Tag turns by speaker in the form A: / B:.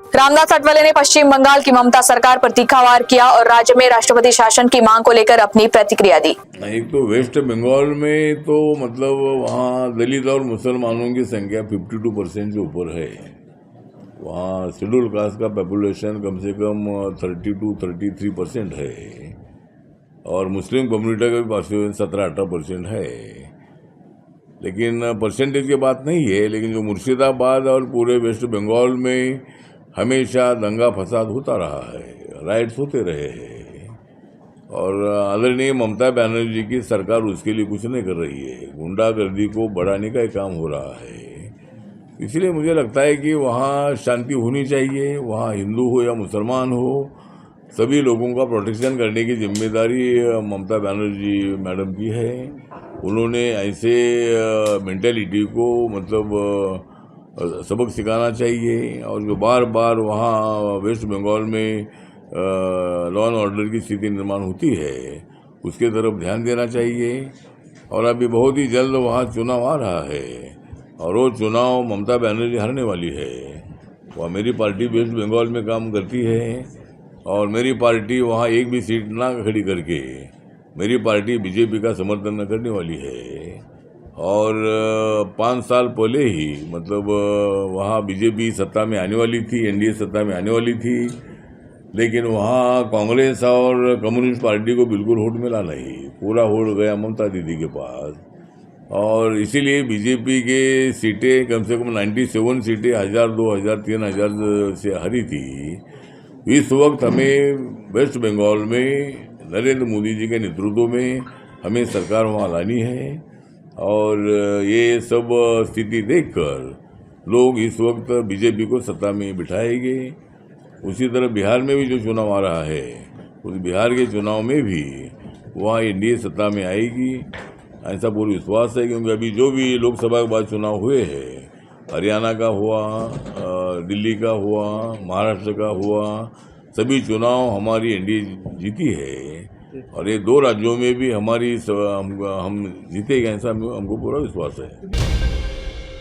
A: रामदास अठावले ने पश्चिम बंगाल की ममता सरकार पर तीखा वार किया और राज्य में राष्ट्रपति शासन की मांग को लेकर अपनी प्रतिक्रिया दी।
B: एक तो वेस्ट बंगाल में तो मतलब वहाँ दलित और मुसलमानों की संख्या 52% से ऊपर है। वहाँ शेड्यूल कास्ट का पॉपुलेशन कम से कम 32-33% है और मुस्लिम कम्युनिटी का भी पास 17-18% है। लेकिन परसेंटेज की बात नहीं है, लेकिन जो मुर्शिदाबाद और पूरे वेस्ट बंगाल में हमेशा दंगा फसाद होता रहा है, राइट्स होते रहे हैं और आदरणीय ममता बनर्जी की सरकार उसके लिए कुछ नहीं कर रही है। गुंडागर्दी को बढ़ाने का ही काम हो रहा है। इसलिए मुझे लगता है कि वहाँ शांति होनी चाहिए। वहाँ हिंदू हो या मुसलमान हो, सभी लोगों का प्रोटेक्शन करने की जिम्मेदारी ममता बनर्जी मैडम की है। उन्होंने ऐसे मेंटेलिटी को मतलब सबक सिखाना चाहिए और जो बार बार वहाँ वेस्ट बंगाल में लॉ एंड ऑर्डर की स्थिति निर्माण होती है उसके तरफ ध्यान देना चाहिए। और अभी बहुत ही जल्द वहाँ चुनाव आ रहा है और वो चुनाव ममता बनर्जी हारने वाली है। वह मेरी पार्टी वेस्ट बंगाल में काम करती है और मेरी पार्टी वहाँ एक भी सीट ना खड़ी करके मेरी पार्टी बीजेपी का समर्थन न करने वाली है। और 5 साल पहले ही मतलब वहाँ बीजेपी सत्ता में आने वाली थी, एनडीए सत्ता में आने वाली थी, लेकिन वहाँ कांग्रेस और कम्युनिस्ट पार्टी को बिल्कुल वोट मिला नहीं। पूरा वोट गया ममता दीदी के पास और इसीलिए बीजेपी के सीटें कम से कम 97 सीटें 1000, 2000, 3000 से हारी थी। इस वक्त हमें वेस्ट बंगाल में नरेंद्र मोदी जी के नेतृत्व में हमें सरकार वहाँ लानी है और ये सब स्थिति देखकर लोग इस वक्त बीजेपी को सत्ता में बिठाएंगे। उसी तरह बिहार में भी जो चुनाव आ रहा है उस बिहार के चुनाव में भी वहाँ एनडीए सत्ता में आएगी, ऐसा पूरा विश्वास है। क्योंकि अभी जो भी लोकसभा के बाद चुनाव हुए हैं, हरियाणा का हुआ, दिल्ली का हुआ, महाराष्ट्र का हुआ, सभी चुनाव हमारी एनडीए जीती है और ये 2 राज्यों में भी हम जीतेंगे, ऐसा हमको पूरा विश्वास है।